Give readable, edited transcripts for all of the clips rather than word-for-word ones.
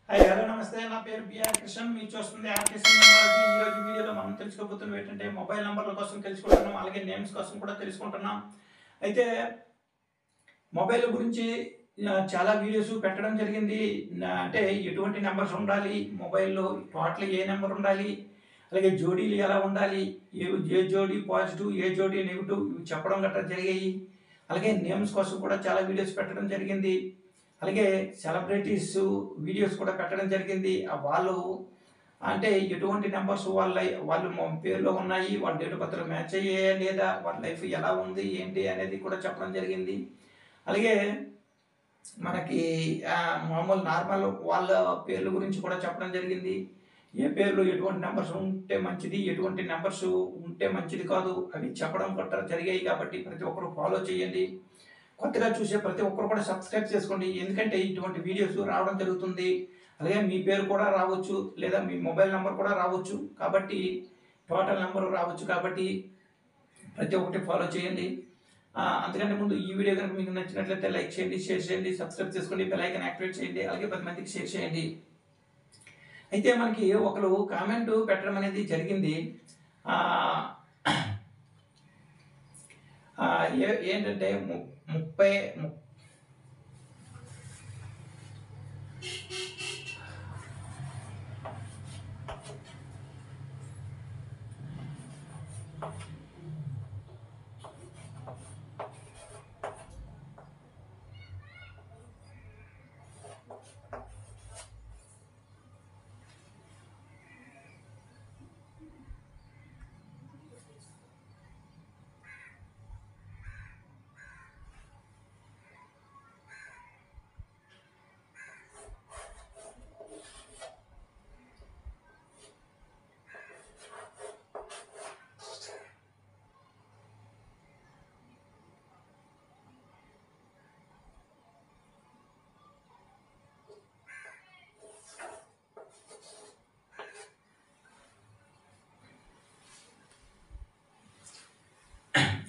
Hi hello నమస్తే నా పేరు బిఆర్ కృష్ణన్ మీరు చూస్తుంది ఆర్ కృష్ణన్ నంబర్కి ఈ రోజు వీడియోలో మనం తెలుసుకోబోతున్నది ఏంటంటే మొబైల్ నంబర్ల కోసం తెలుసుకుంటున్నాం అలాగే నేమ్స్ కోసం కూడా తెలుసుకుంటున్నాం అయితే మొబైల్ గురించి చాలా వీడియోస్ పెట్టడం జరిగింది అంటే ఎటువంటి నెంబర్స్ ఉండాలి మొబైల్లో టోటల్ ఏ నెంబర్ ఉండాలి అలాగే జోడీలు ఎలా ఉండాలి ఏ జోడీ పాజిటివ్ ఏ జోడీ నెగిటివ్ చెప్పడం గట్రా జరిగాయి అలాగే నేమ్స్ కోసం కూడా చాలా వీడియోస్ పెట్టడం జరిగింది అలాగే సెలబ్రిటీస్ వీడియోస్ కూడా పెట్టడం జరిగింది వాళ్ళు అంటే ఎటువంటి నెంబర్స్ వాళ్ళు పేరులో ఉన్నాయి వాళ్ళ డేట్ ఆఫ్ బర్త్ మ్యాచ్ అయ్యాయా లేదా వాళ్ళ లైఫ్ ఎలా ఉంది ఏంటి అనేది కూడా చెప్పడం జరిగింది అలాగే మనకి మామూలు నార్మల్ వాళ్ళ పేర్ల గురించి కూడా చెప్పడం జరిగింది ఏ పేర్లు ఎటువంటి నెంబర్స్ ఉంటే మంచిది ఎటువంటి నెంబర్స్ ఉంటే మంచిది కాదు అవి చెప్పడం గట్రా జరిగాయి కాబట్టి ప్రతి ఒక్కరు ఫాలో చేయండి కొత్తగా చూసే ప్రతి ఒక్కరు కూడా సబ్స్క్రైబ్ చేసుకోండి ఎందుకంటే ఇటువంటి వీడియోస్ రావడం జరుగుతుంది అలాగే మీ పేరు కూడా రావచ్చు లేదా మీ మొబైల్ నెంబర్ కూడా రావచ్చు కాబట్టి టోటల్ నెంబర్ రావచ్చు కాబట్టి ప్రతి ఒక్కటి ఫాలో చేయండి అంతకంటే ముందు ఈ వీడియో కనుక మీకు నచ్చినట్లయితే లైక్ చేయండి షేర్ చేయండి సబ్స్క్రైబ్ చేసుకోండి బెల్ ఐకాన్ యాక్టివేట్ చేయండి అలాగే 10 మందికి షేర్ చేయండి అయితే మనకి ఒకరు కామెంట్ పెట్టడం అనేది జరిగింది ఏంటంటే 30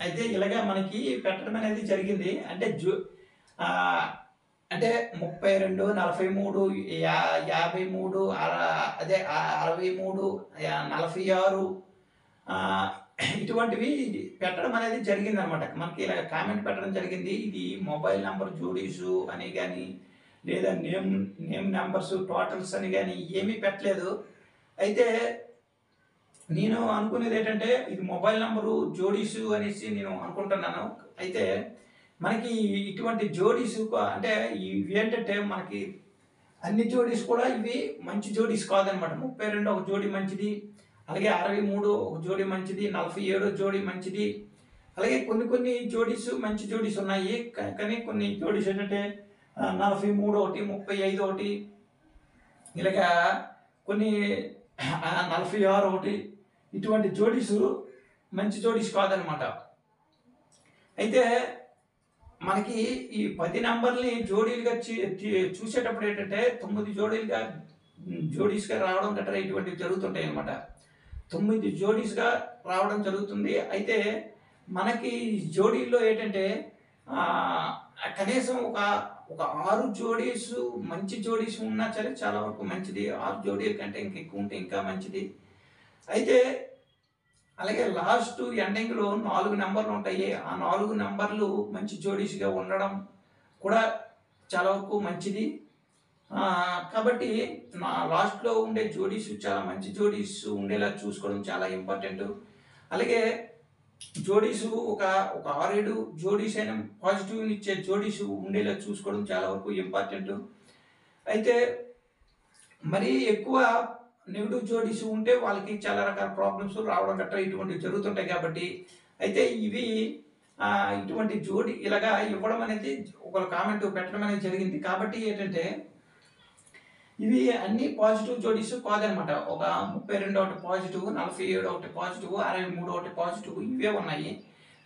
అయితే ఇలాగా మనకి పెట్టడం అనేది జరిగింది అంటే అంటే 32 43 53 అదే 63 46 ఇటువంటివి పెట్టడం అనేది జరిగింది అనమాట మనకి ఇలా కామెంట్ పెట్టడం జరిగింది ఇది మొబైల్ నెంబర్ జోడీసు అని కానీ లేదా నేమ్ నెంబర్స్ టోటల్స్ అని కానీ ఏమీ పెట్టలేదు అయితే నేను అనుకునేది ఏంటంటే ఇది మొబైల్ నెంబరు జోడీసు అనేసి నేను అనుకుంటున్నాను అయితే మనకి ఇటువంటి జోడీసు అంటే ఇవి ఏంటంటే మనకి అన్ని జోడీస్ కూడా ఇవి మంచి జోడీస్ కాదనమాట 32 ఒక జోడీ మంచిది అలాగే 63 ఒక జోడీ మంచిది 47 జోడీ మంచిది అలాగే కొన్ని జోడీస్ మంచి జోడీస్ ఉన్నాయి కానీ కొన్ని జోడీస్ ఏంటంటే 43 ఒకటి 35 ఒకటి ఇలాగా కొన్ని 46 ఒకటి ఇటువంటి జోడీస్ మంచి జోడీస్ కాదనమాట అయితే మనకి ఈ 10 నెంబర్ని జోడీలుగా చూసేటప్పుడు ఏంటంటే 9 జోడీస్గా రావడం గట్రా ఇటువంటివి జరుగుతుంటాయి అనమాట 9 జోడీస్గా రావడం జరుగుతుంది అయితే మనకి జోడీల్లో ఏంటంటే కనీసం ఒక 6 జోడీస్ మంచి జోడీస్ ఉన్నా సరే చాలా వరకు మంచిది 6 జోడీల కంటే ఇంకా ఎక్కువ ఉంటే ఇంకా మంచిది అయితే అలాగే లాస్ట్ ఎండింగ్లో 4 నెంబర్లు ఉంటాయి ఆ 4 నెంబర్లు మంచి జోడీస్గా ఉండడం కూడా చాలా వరకు మంచిది కాబట్టి నా లాస్ట్లో ఉండే జోడీస్ చాలా మంచి జోడీస్ ఉండేలా చూసుకోవడం చాలా ఇంపార్టెంట్ అలాగే జోడీస్ ఒక 6-7 జోడీస్ అయినా పాజిటివ్ ఇచ్చే జోడీస్ ఉండేలా చూసుకోవడం చాలా వరకు ఇంపార్టెంట్ అయితే మరీ ఎక్కువ నెగిటివ్ జోడీస్ ఉంటే వాళ్ళకి చాలా రకాల ప్రాబ్లమ్స్ రావడం గట్రా ఇటువంటివి జరుగుతుంటాయి కాబట్టి అయితే ఇవి ఇటువంటి జోడీ ఇలాగా ఇవ్వడం అనేది ఒక కామెంట్ పెట్టడం అనేది జరిగింది కాబట్టి ఏంటంటే ఇవి అన్ని పాజిటివ్ జోడీస్ కాదనమాట ఒక 32 ఒకటి పాజిటివ్ 47 ఒకటి పాజిటివ్ 63 ఒకటి పాజిటివ్ ఇవే ఉన్నాయి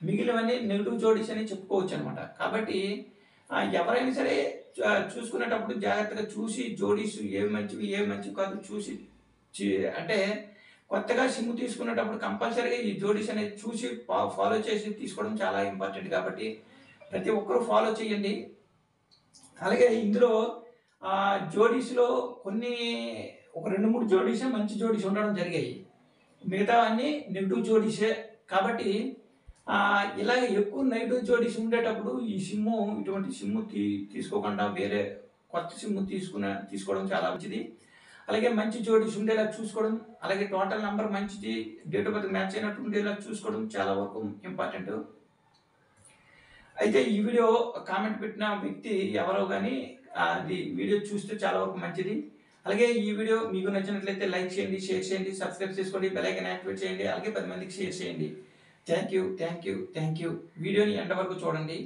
మిగిలినవన్నీ నెగిటివ్ జోడీస్ అని చెప్పుకోవచ్చు అనమాట కాబట్టి ఎవరైనా సరే చూసుకునేటప్పుడు జాగ్రత్తగా చూసి జోడీస్ ఏవి మంచివి కాదు చూసి అంటే కొత్తగా సిమ్ తీసుకునేటప్పుడు కంపల్సరీగా ఈ జోడీస్ అనేది చూసి ఫాలో చేసి తీసుకోవడం చాలా ఇంపార్టెంట్ కాబట్టి ప్రతి ఒక్కరూ ఫాలో చేయండి అలాగే ఇందులో జోడీస్లో కొన్ని ఒక 2-3 జోడీసే మంచి జోడీస్ ఉండడం జరిగాయి. మిగతా అన్నీ నెగిటివ్ జోడీసే. కాబట్టి ఇలాగ ఎక్కువ నెగిటివ్ జోడీస్ ఉండేటప్పుడు ఈ సిమ్ము ఇటువంటి సిమ్ము తీసుకోకుండా వేరే కొత్త సిమ్ము తీసుకోవడం చాలా మంచిది. అలాగే మంచి జోడీస్ ఉండేలా చూసుకోవడం, అలాగే టోటల్ నెంబర్ మంచిది, డేట్ ఆఫ్ బర్త్ మ్యాచ్ అయినట్టు ఉండేలా చూసుకోవడం చాలా వరకు ఇంపార్టెంట్. అయితే ఈ వీడియో కామెంట్ పెట్టిన వ్యక్తి ఎవరో కానీ అది వీడియో చూస్తే చాలా వరకు మంచిది. అలాగే ఈ వీడియో మీకు నచ్చినట్లయితే లైక్ చేయండి, షేర్ చేయండి, సబ్స్క్రైబ్ చేసుకోండి, బెల్ ఐకాన్ యాక్టివేట్ చేయండి, అలాగే 10 మందికి షేర్ చేయండి. Thank you. వీడియోని ఎండ్ వరకు చూడండి.